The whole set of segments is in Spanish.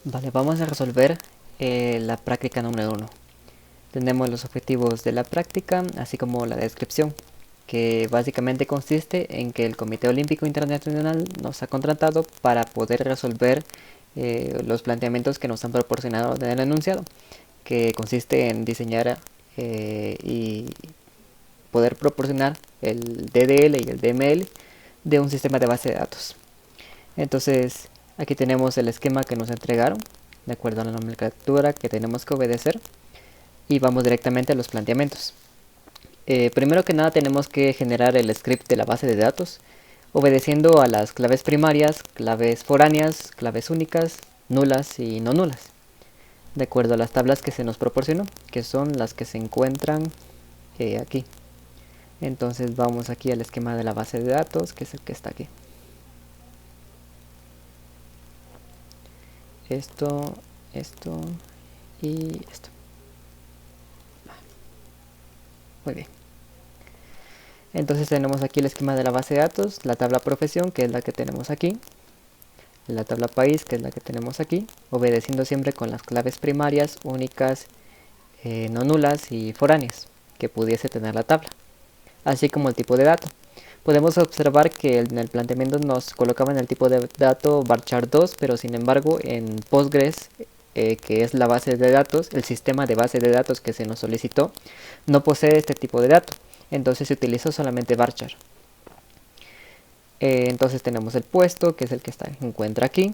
Vale, vamos a resolver la práctica número 1. Tenemos los objetivos de la práctica, así como la descripción, que básicamente consiste en que el Comité Olímpico Internacional nos ha contratado para poder resolver los planteamientos que nos han proporcionado en el enunciado, que consiste en diseñar y poder proporcionar el DDL y el DML de un sistema de base de datos. Entonces, aquí tenemos el esquema que nos entregaron, de acuerdo a la nomenclatura que tenemos que obedecer, y vamos directamente a los planteamientos. Primero que nada tenemos que generar el script de la base de datos, obedeciendo a las claves primarias, claves foráneas, claves únicas, nulas y no nulas, de acuerdo a las tablas que se nos proporcionó, que son las que se encuentran aquí. Entonces vamos aquí al esquema de la base de datos, que es el que está aquí. Esto y esto. Muy bien. Entonces tenemos aquí el esquema de la base de datos, la tabla profesión, que es la que tenemos aquí, la tabla país, que es la que tenemos aquí, obedeciendo siempre con las claves primarias, únicas, no nulas y foráneas, que pudiese tener la tabla, así como el tipo de dato. Podemos observar que en el planteamiento nos colocaban el tipo de dato varchar 2, pero sin embargo en Postgres, que es la base de datos, el sistema de base de datos que se nos solicitó, no posee este tipo de dato. Entonces se utilizó solamente varchar. Entonces tenemos el puesto, que es el que se encuentra aquí.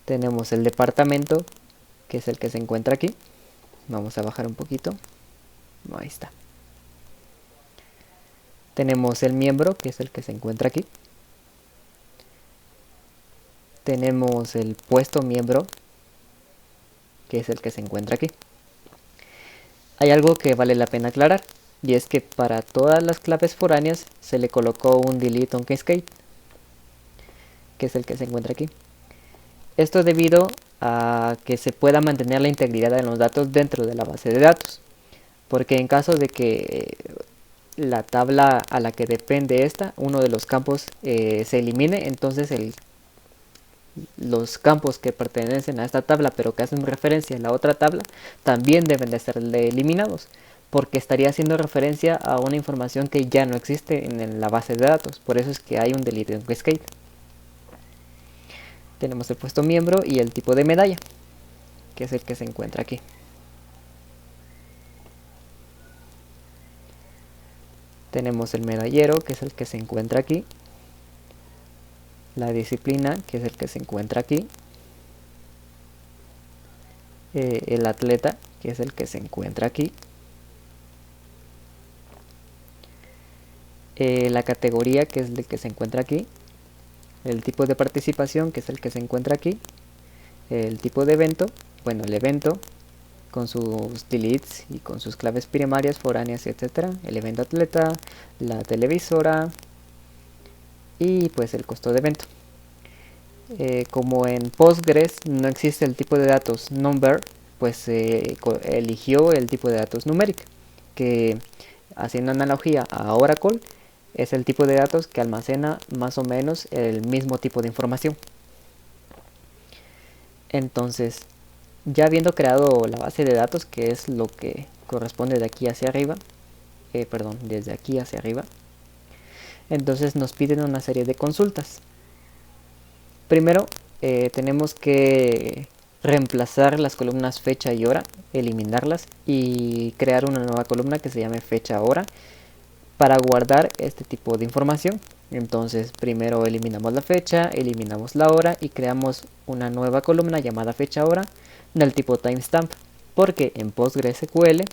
Tenemos el departamento, que es el que se encuentra aquí. Vamos a bajar un poquito. Ahí está. Tenemos el miembro, que es el que se encuentra aquí. Tenemos el puesto miembro, que es el que se encuentra aquí. Hay algo que vale la pena aclarar, y es que para todas las claves foráneas se le colocó un delete on cascade, que es el que se encuentra aquí. Esto debido a que se pueda mantener la integridad de los datos dentro de la base de datos, porque en caso de que la tabla a la que depende esta, uno de los campos se elimine, entonces los campos que pertenecen a esta tabla pero que hacen referencia a la otra tabla también deben de ser eliminados, porque estaría haciendo referencia a una información que ya no existe en la base de datos. Por eso es que hay un delete en cascade. Tenemos el puesto miembro y el tipo de medalla, que es el que se encuentra aquí. Tenemos el medallero, que es el que se encuentra aquí. La disciplina, que es el que se encuentra aquí. El atleta, que es el que se encuentra aquí. La categoría, que es el que se encuentra aquí. El tipo de participación, que es el que se encuentra aquí. El tipo de evento, bueno, el evento con sus deletes y con sus claves primarias, foráneas, etcétera. El evento atleta, la televisora y pues el costo de evento. Como en Postgres no existe el tipo de datos number, pues se eligió el tipo de datos numeric, que haciendo analogía a Oracle es el tipo de datos que almacena más o menos el mismo tipo de información. Entonces, ya habiendo creado la base de datos, que es lo que corresponde de aquí hacia arriba, desde aquí hacia arriba, entonces nos piden una serie de consultas. Primero, tenemos que reemplazar las columnas fecha y hora, eliminarlas y crear una nueva columna que se llame fecha hora para guardar este tipo de información. Entonces primero eliminamos la fecha, eliminamos la hora y creamos una nueva columna llamada fecha hora del tipo timestamp, porque en PostgreSQL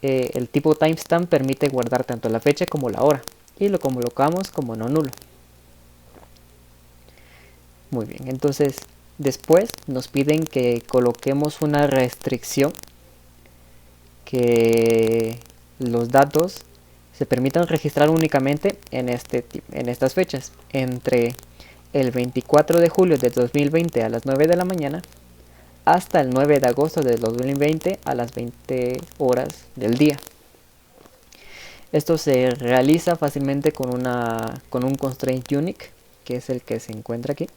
el tipo timestamp permite guardar tanto la fecha como la hora y lo colocamos como no nulo. Muy bien, entonces después nos piden que coloquemos una restricción, que los datos se permitan registrar únicamente en estas fechas, entre el 24 de julio de 2020 a las 9 de la mañana hasta el 9 de agosto de 2020 a las 20 horas del día. Esto se realiza fácilmente con un constraint unique, que es el que se encuentra aquí.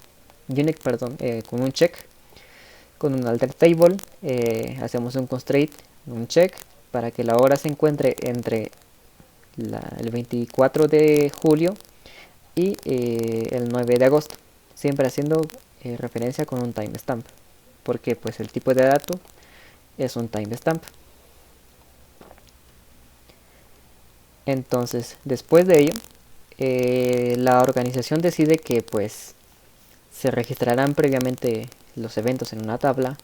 Unique, perdón, con un check. Con un alter table hacemos un constraint, un check, para que la hora se encuentre entre el 24 de julio y el 9 de agosto, siempre haciendo referencia con un timestamp, porque pues el tipo de dato es un timestamp. Entonces, después de ello, la organización decide que pues se registrarán previamente los eventos en una tabla.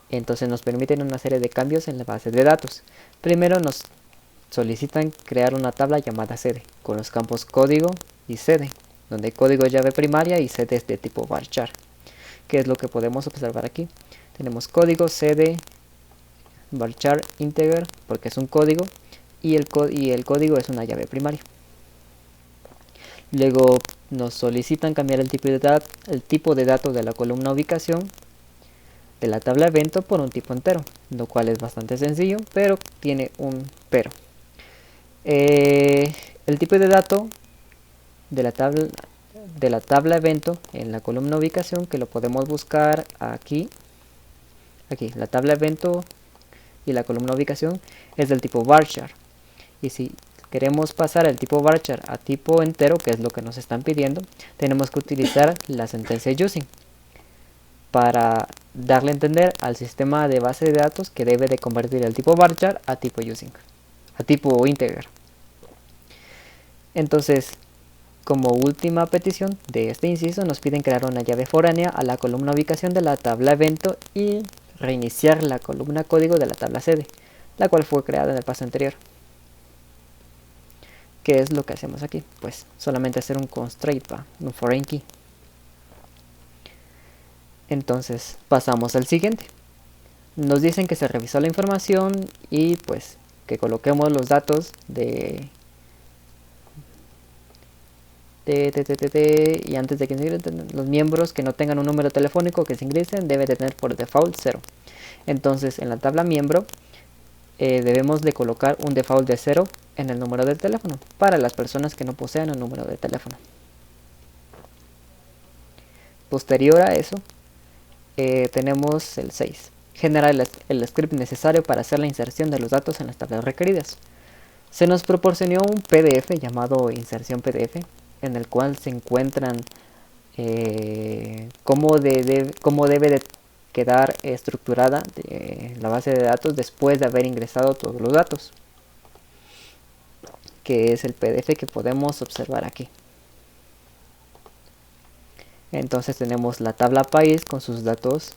Entonces nos permiten una serie de cambios en la base de datos. Primero nos solicitan crear una tabla llamada sede, con los campos código y sede, donde código es llave primaria y sede es de tipo varchar, que es lo que podemos observar aquí. Tenemos código, sede, varchar, integer, porque es un código, y el código es una llave primaria. Luego nos solicitan cambiar el tipo de datos de la columna ubicación de la tabla evento por un tipo entero, lo cual es bastante sencillo, pero tiene un pero. El tipo de dato de la tabla evento en la columna ubicación, que lo podemos buscar aquí, la tabla evento y la columna ubicación es del tipo varchar. Y si queremos pasar el tipo varchar a tipo entero, que es lo que nos están pidiendo, tenemos que utilizar la sentencia using para darle a entender al sistema de base de datos que debe de convertir el tipo varchar a tipo using, a tipo integer. Entonces, como última petición de este inciso, nos piden crear una llave foránea a la columna ubicación de la tabla evento y reiniciar la columna código de la tabla sede, la cual fue creada en el paso anterior. ¿Qué es lo que hacemos aquí? Pues solamente hacer un constraint, un foreign key. Entonces pasamos al siguiente. Nos dicen que se revisó la información y pues que coloquemos los datos y antes de que se ingresen, los miembros que no tengan un número telefónico que se ingresen debe de tener por default 0. Entonces en la tabla miembro debemos de colocar un default de 0 en el número del teléfono para las personas que no posean un número de teléfono. Posterior a eso tenemos el 6. Generar el script necesario para hacer la inserción de los datos en las tablas requeridas. Se nos proporcionó un PDF llamado inserción PDF, en el cual se encuentran cómo debe de quedar estructurada la base de datos después de haber ingresado todos los datos, que es el PDF que podemos observar aquí. Entonces tenemos la tabla país con sus datos,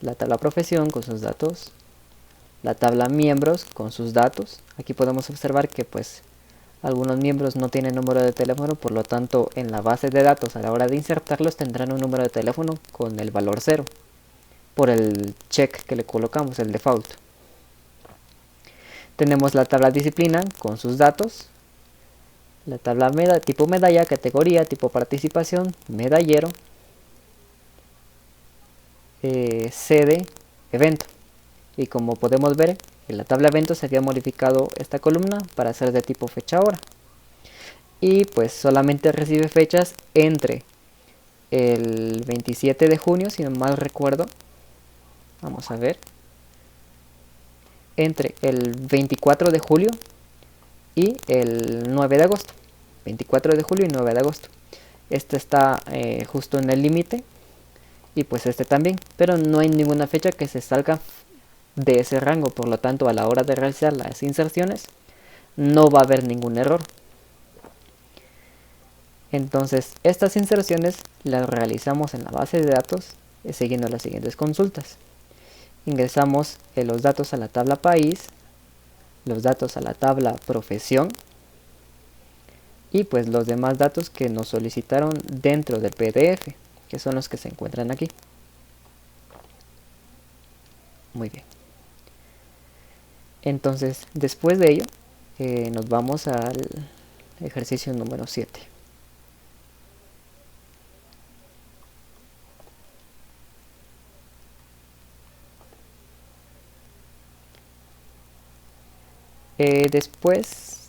la tabla profesión con sus datos, la tabla miembros con sus datos. Aquí podemos observar que pues algunos miembros no tienen número de teléfono, por lo tanto en la base de datos a la hora de insertarlos tendrán un número de teléfono con el valor 0 por el check que le colocamos, el default. Tenemos la tabla disciplina con sus datos, la tabla tipo medalla, categoría, tipo participación, medallero, sede, evento. Y como podemos ver, en la tabla evento se había modificado esta columna para ser de tipo fecha hora. Y pues solamente recibe fechas entre el 27 de junio, si no mal recuerdo. Vamos a ver. Entre el 24 de julio y el 9 de agosto. 24 de julio y 9 de agosto. Este está justo en el límite. Y pues este también. Pero no hay ninguna fecha que se salga de ese rango. Por lo tanto, a la hora de realizar las inserciones, no va a haber ningún error. Entonces, estas inserciones las realizamos en la base de datos siguiendo las siguientes consultas. Ingresamos los datos a la tabla país, los datos a la tabla profesión y pues los demás datos que nos solicitaron dentro del PDF, que son los que se encuentran aquí. Muy bien. Entonces, después de ello, nos vamos al ejercicio número 7. Después,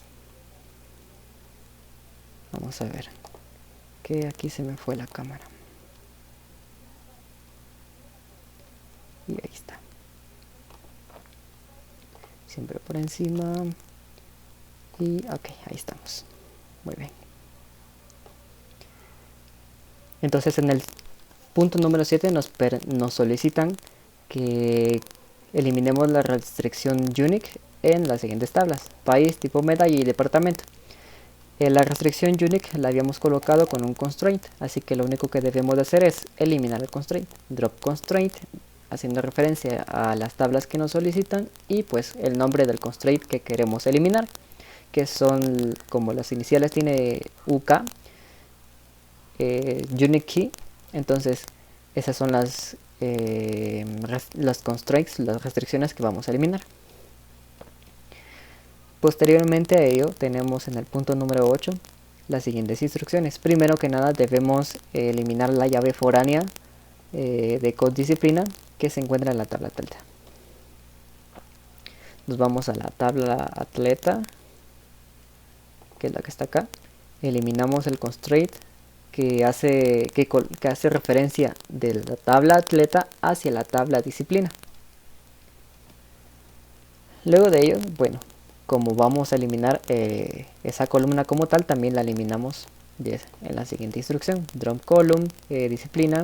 vamos a ver, que aquí se me fue la cámara. Y siempre por encima. Y ok, ahí estamos. Muy bien. Entonces en el punto número 7 nos solicitan que eliminemos la restricción unique en las siguientes tablas: país, tipo medalla y departamento. La restricción unique la habíamos colocado con un constraint, así que lo único que debemos de hacer es eliminar el constraint. Drop constraint, haciendo referencia a las tablas que nos solicitan, y pues el nombre del constraint que queremos eliminar, que son, como las iniciales tiene UK, unique key. Entonces esas son las constraints, las restricciones que vamos a eliminar. Posteriormente a ello tenemos en el punto número 8 las siguientes instrucciones. Primero que nada debemos eliminar la llave foránea de code disciplina que se encuentra en la tabla atleta. Nos vamos a la tabla atleta, que es la que está acá. Eliminamos el constraint que hace referencia de la tabla atleta hacia la tabla disciplina. Luego de ello, bueno, como vamos a eliminar esa columna como tal, también la eliminamos en la siguiente instrucción: drop column, disciplina,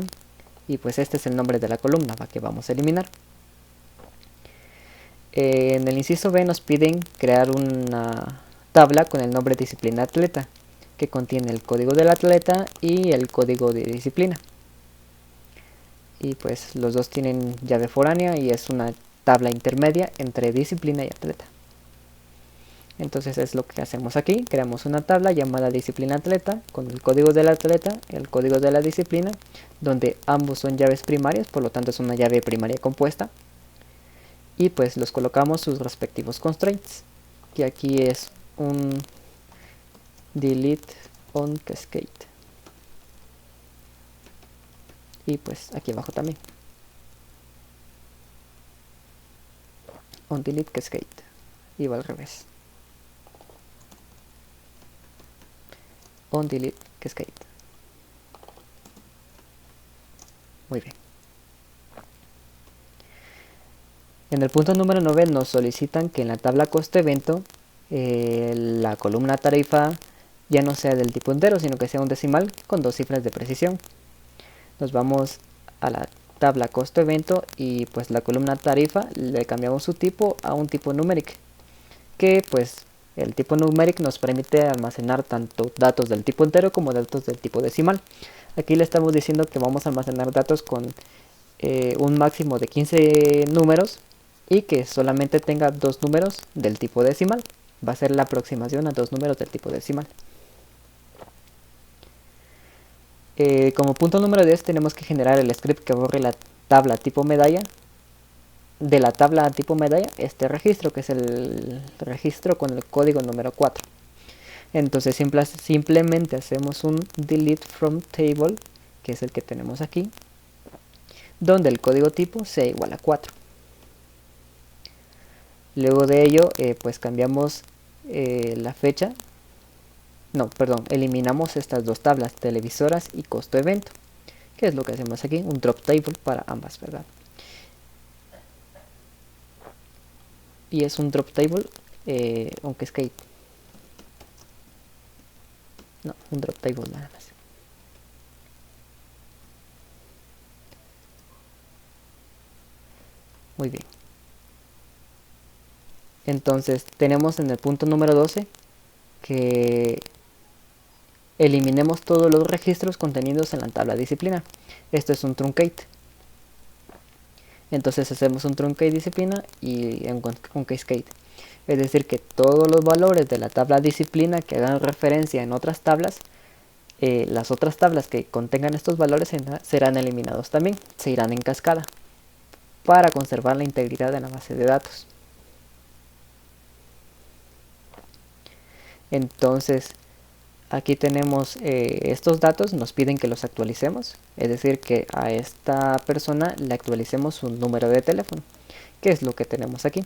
y pues este es el nombre de la columna que vamos a eliminar. En el inciso B nos piden crear una tabla con el nombre disciplina atleta, que contiene el código del atleta y el código de disciplina. Y pues los dos tienen llave foránea y es una tabla intermedia entre disciplina y atleta. Entonces es lo que hacemos aquí: creamos una tabla llamada disciplina atleta con el código del atleta y el código de la disciplina, donde ambos son llaves primarias, por lo tanto es una llave primaria compuesta, y pues los colocamos sus respectivos constraints, que aquí es un delete on cascade, y pues aquí abajo también on delete cascade, y va al revés, on delete cascade. Muy bien. En el punto número 9 nos solicitan que en la tabla coste evento la columna tarifa ya no sea del tipo entero, sino que sea un decimal con 2 cifras de precisión. Nos vamos a la tabla costo evento y pues la columna tarifa le cambiamos su tipo a un tipo numeric, que pues el tipo numeric nos permite almacenar tanto datos del tipo entero como datos del tipo decimal. Aquí le estamos diciendo que vamos a almacenar datos con un máximo de 15 números y que solamente tenga 2 números del tipo decimal. Va a ser la aproximación a 2 números del tipo decimal. Como punto número 10 tenemos que generar el script que borre la tabla tipo medalla. De la tabla tipo medalla, este registro, que es el registro con el código número 4. Entonces simplemente hacemos un delete from table, que es el que tenemos aquí, donde el código tipo sea igual a 4. Luego de ello, pues cambiamos la fecha. No, perdón, eliminamos estas dos tablas, televisoras y costo evento, que es lo que hacemos aquí, un drop table para ambas, ¿verdad? Y es un drop table on cascade. No, un drop table nada más. Muy bien. Entonces tenemos en el punto número 12 que eliminemos todos los registros contenidos en la tabla disciplina. Esto es un truncate. Entonces hacemos un truncate disciplina y un cascade. Es decir, que todos los valores de la tabla disciplina que hagan referencia en otras tablas, las otras tablas que contengan estos valores serán eliminados también, se irán en cascada para conservar la integridad de la base de datos. Entonces aquí tenemos estos datos, nos piden que los actualicemos, es decir, que a esta persona le actualicemos su número de teléfono, que es lo que tenemos aquí.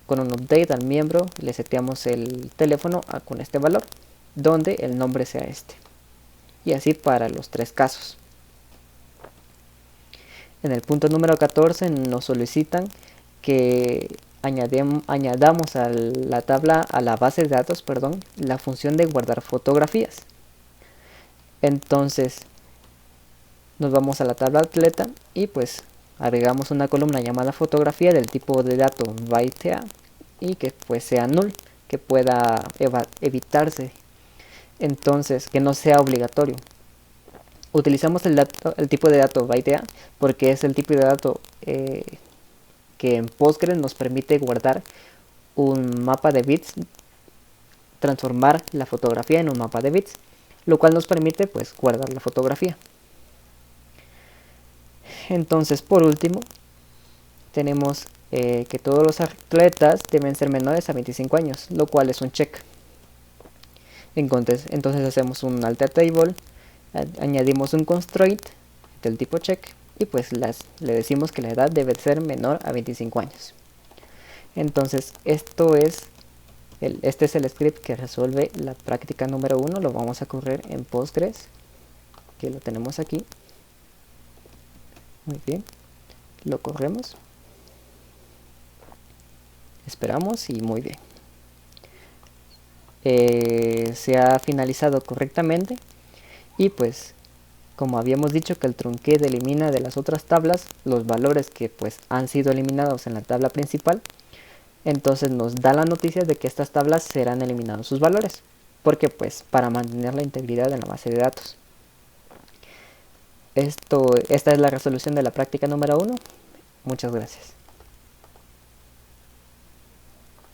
Con un update al miembro le seteamos el teléfono con este valor, donde el nombre sea este, y así para los 3 casos. En el punto número 14 nos solicitan que añadamos a la base de datos, perdón, la función de guardar fotografías. Entonces nos vamos a la tabla atleta y pues agregamos una columna llamada fotografía del tipo de dato bytea y que pues sea null, que pueda evitarse, entonces que no sea obligatorio. Utilizamos el tipo de dato bytea porque es el tipo de dato que en Postgres nos permite guardar un mapa de bits, transformar la fotografía en un mapa de bits, lo cual nos permite pues guardar la fotografía. Entonces, por último, tenemos que todos los atletas deben ser menores a 25 años, lo cual es un check. Entonces hacemos un alter table, añadimos un constraint del tipo check y pues le decimos que la edad debe ser menor a 25 años. Entonces este es el script que resuelve la práctica número 1. Lo vamos a correr en Postgres, que lo tenemos aquí. Muy bien, lo corremos, esperamos y muy bien. Se ha finalizado correctamente y pues como habíamos dicho que el truncate elimina de las otras tablas los valores que pues han sido eliminados en la tabla principal, entonces nos da la noticia de que estas tablas serán eliminados sus valores, porque pues para mantener la integridad en la base de datos. Esta es la resolución de la práctica número 1. Muchas gracias.